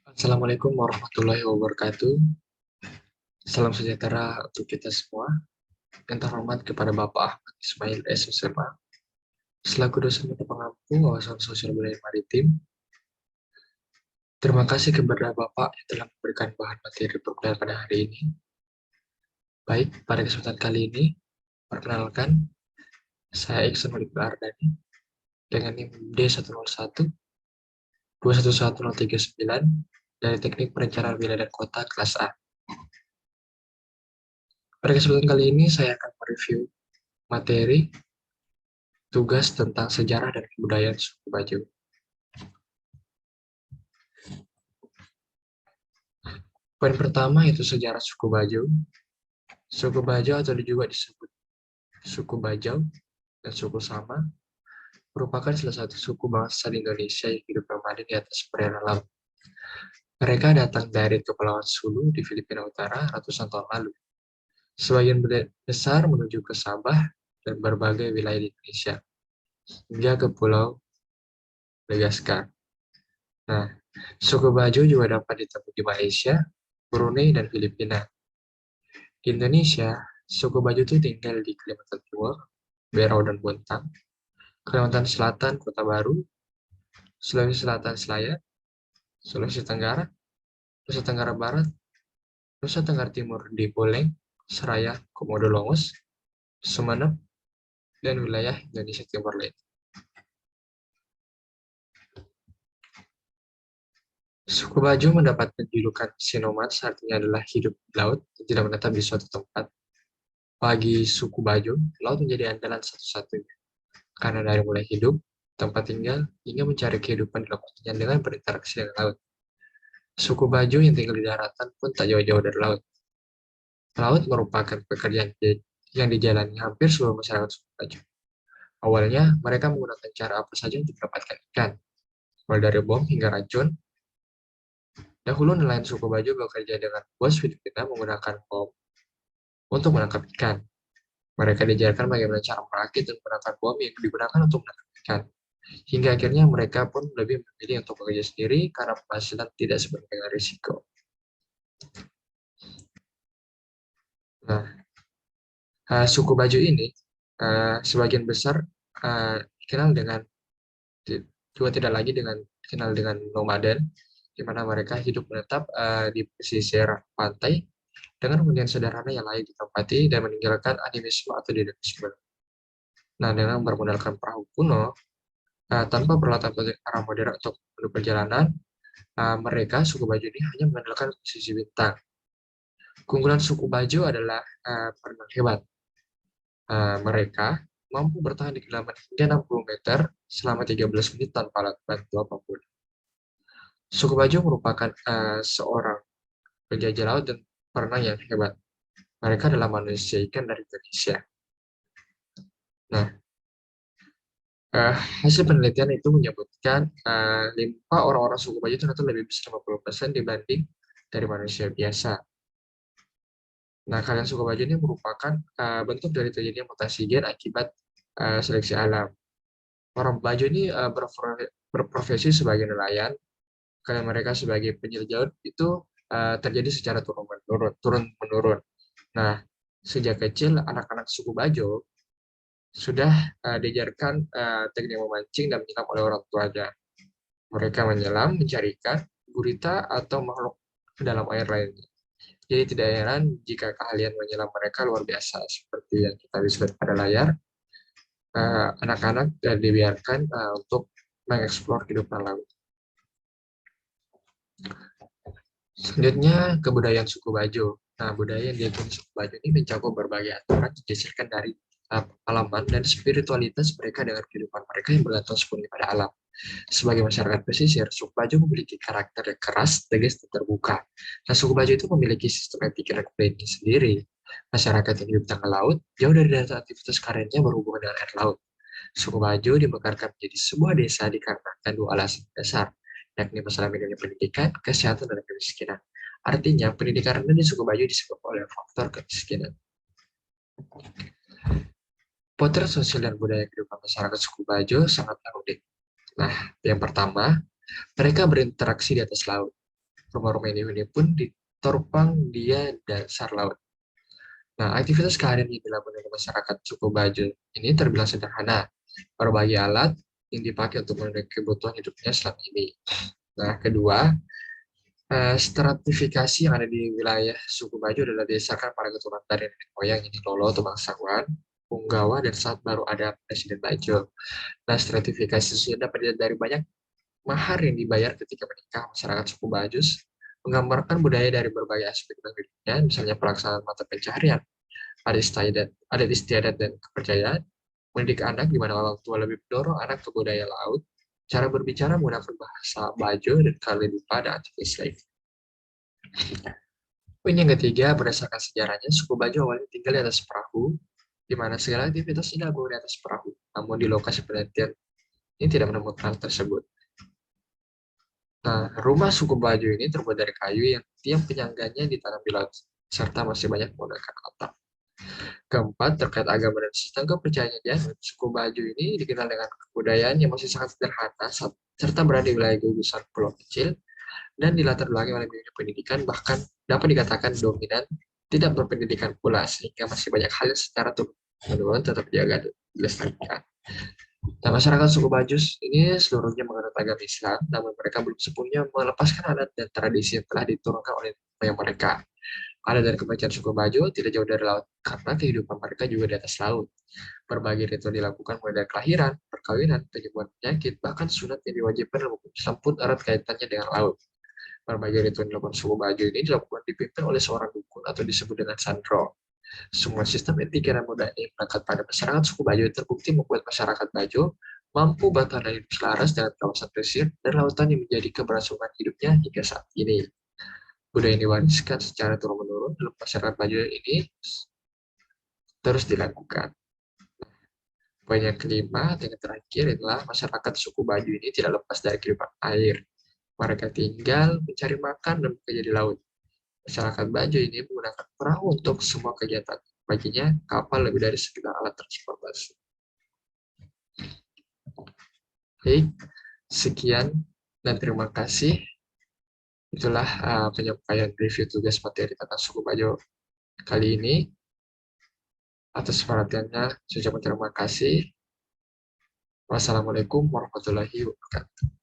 Assalamualaikum warahmatullahi wabarakatuh. Salam sejahtera untuk kita semua. Yang terhormat kepada Bapak Ahmad Ismail SMSMA, selaku dosen mata pengampu wawasan sosial budaya maritim. Terima kasih kepada Bapak yang telah memberikan bahan materi perkuliahan pada hari ini. Baik, pada kesempatan kali ini, perkenalkan, saya Iksan Walid Ardani dengan NIM D101 211039 dari Teknik Perencanaan Wilayah dan Kota kelas A. Pada kesempatan kali ini, saya akan mereview materi tugas tentang sejarah dan kebudayaan suku Bajo. Poin pertama itu sejarah suku Bajo. Suku Bajo atau juga disebut suku Bajau dan suku Sama merupakan salah satu suku bangsa di Indonesia yang hidup nomaden di atas perairan laut. Mereka datang dari Kepulauan Sulu di Filipina Utara ratusan tahun lalu. Sebagian besar menuju ke Sabah dan berbagai wilayah di Indonesia, hingga ke Pulau Madagaskar. Nah, suku Bajo juga dapat ditemui di Malaysia, Brunei, dan Filipina. Di Indonesia, suku Bajo itu tinggal di Kalimantan Timur, Berau dan Bontang, Kalimantan Selatan, Kota Baru, Sulawesi Selatan, Selayar, Sulawesi Tenggara, Nusa Tenggara Barat, Nusa Tenggara Timur di Boleng, Seraya, Komodo Longos, Sumeneb, dan wilayah Indonesia Timur lain. Suku Bajo mendapatkan julukan Sinomads, artinya adalah hidup di laut, dan tidak menetap di suatu tempat. Bagi suku Bajo, laut menjadi andalan satu-satunya, karena dari mulai hidup, tempat tinggal, hingga mencari kehidupan di lokasinya dengan berinteraksi dengan laut. Suku Bajo yang tinggal di daratan pun tak jauh-jauh dari laut. Laut merupakan pekerjaan yang dijalani hampir seluruh masyarakat suku Bajo. Awalnya, mereka menggunakan cara apa saja untuk mendapatkan ikan, mulai dari bom hingga racun. Dahulu nelayan suku Bajo bekerja dengan bos Filipina menggunakan bom untuk menangkap ikan. Mereka diajarkan bagaimana cara merakit dan menggunakan bom yang digunakan untuk menangkap ikan. Hingga akhirnya mereka pun lebih memilih untuk bekerja sendiri karena penghasilan tidak seberapa dengan risiko. Nah, suku Bajo ini sebagian besar dikenal dengan juga tidak lagi dikenal dengan nomaden, di mana mereka hidup menetap di pesisir pantai dengan hunian sederhana yang layak ditempati dan meninggalkan animisme atau dinamisme. Nah, dengan bermodalkan perahu kuno, tanpa berlatar belakang arah modern untuk perjalanan, mereka suku Bajo ini hanya mengandalkan posisi bintang. Keunggulan suku Bajo adalah perenang hebat. Mereka mampu bertahan di kedalaman hingga 60 meter selama 13 menit tanpa alat bantu apapun. Suku Bajo merupakan seorang penjajah laut dan perenang yang hebat. Mereka adalah manusia ikan dari Indonesia. Nah, hasil penelitian itu menyebutkan limpa orang-orang suku Bajo ternyata lebih besar 50% dibanding dari manusia biasa. Nah, kalian suku Bajo ini merupakan bentuk dari terjadinya mutasi gen akibat seleksi alam. Orang Bajo ini berprofesi sebagai nelayan, karena mereka sebagai penjelajah itu terjadi secara turun-menurun. Nah, sejak kecil anak-anak suku Bajo sudah diajarkan teknik memancing dan menyelam oleh orang tuanya. Mereka menyelam, mencari ikan, gurita, atau makhluk dalam air lainnya. Jadi tidak heran jika keahlian menyelam mereka luar biasa, seperti yang kita bisa lihat pada layar. Anak-anak dibiarkan untuk mengeksplor kehidupan laut. Selanjutnya, kebudayaan suku Bajo. Nah, budaya yang diakini suku Bajo ini mencakup berbagai aturan digeserkan dari pengalaman dan spiritualitas mereka dengan kehidupan mereka yang bergantung sepenuhnya pada alam. Sebagai masyarakat pesisir, suku Bajo memiliki karakter yang keras, tegas, dan terbuka. Nah, suku Bajo itu memiliki sistem etika dan budaya sendiri. Masyarakat yang hidup di tengah laut, jauh dari data aktivitas karenanya berhubungan dengan air laut. Suku Bajo dimekarkan menjadi sebuah desa dikarenakan dua alasan dasar, yakni masalah minimnya pendidikan, kesehatan, dan kemiskinan. Artinya, pendidikan rendah di suku Bajo disebabkan oleh faktor kemiskinan. Potret sosial dan budaya kehidupan masyarakat suku Bajo sangat unik. Nah, yang pertama, mereka berinteraksi di atas laut. Rumah-rumah ini pun ditopang di dasar laut. Nah, aktivitas keseharian yang dilakukan oleh masyarakat suku Bajo ini terbilang sederhana, berbagai alat yang dipakai untuk memenuhi kebutuhan hidupnya selama ini. Nah, kedua, stratifikasi yang ada di wilayah suku Bajo adalah berdasarkan para keturunan dari nenek moyang ini Lolo atau bangsawan, Punggawa, dan saat baru ada Presiden Bajo. Nah, stratifikasi sudah dapat dilihat dari banyak mahar yang dibayar ketika menikah masyarakat suku Bajus, menggambarkan budaya dari berbagai aspek hidupnya, misalnya pelaksanaan mata pencaharian, adat istiadat dan kepercayaan, mendidik anak di mana orang tua lebih mendorong anak ke budaya laut, cara berbicara menggunakan bahasa Bajo dan kalidupa dan aktivis lain. Poin yang ketiga, berdasarkan sejarahnya, suku Bajo awalnya tinggal di atas perahu, di mana segala aktivitas dilakukan di atas perahu. Namun di lokasi penelitian ini tidak menemukan hal tersebut. Nah, rumah suku Bajo ini terbuat dari kayu yang tiap penyangganya ditanam di laut, serta masih banyak menggunakan atap. Keempat, terkait agama dan sistem kepercayaan Janur, suku Bajo ini dikenal dengan kebudayaan yang masih sangat sederhana, serta berada di wilayah gugusan pulau kecil, dan dilatar belakangi oleh minimnya pendidikan, bahkan dapat dikatakan dominan, tidak berpendidikan pula, sehingga masih banyak hal yang secara turun-menurun tetap dijaga dan dilestarikan. Nah, masyarakat suku Bajus ini seluruhnya menganut agama Islam, namun mereka belum sepenuhnya melepaskan adat dan tradisi yang telah diturunkan oleh moyang mereka. Adat dan kepercayaan suku Bajo tidak jauh dari laut, karena kehidupan mereka juga di atas laut. Berbagai ritual dilakukan mulai dari kelahiran, perkawinan, penyembuhan penyakit, bahkan sunat yang diwajibkan dalam hukum semput erat kaitannya dengan laut. Berbagai ritual dilakukan suku Bajo ini dilakukan dipimpin oleh seorang dukun atau disebut dengan sandro. Semua sistem etika dan budaya yang melekat pada masyarakat suku Bajo terbukti membuat masyarakat Bajo mampu bertahan hidup selaras dengan kawasan pesisir dan lautan yang menjadi keberlangsungan hidupnya hingga saat ini. Budaya yang diwariskan secara turun-menurun dalam masyarakat Bajo ini terus dilakukan. Poin yang kelima dan yang terakhir adalah masyarakat suku Bajo ini tidak lepas dari kehidupan air. Mereka tinggal, mencari makan, dan bekerja di laut. Masyarakat Bajo ini menggunakan perahu untuk semua kegiatan. Baginya, kapal lebih dari sekedar alat transportasi. Baik, sekian dan terima kasih. Itulah penyampaian review tugas materi tentang suku Bajo kali ini. Atas perhatiannya, saya ucapkan terima kasih. Wassalamualaikum warahmatullahi wabarakatuh.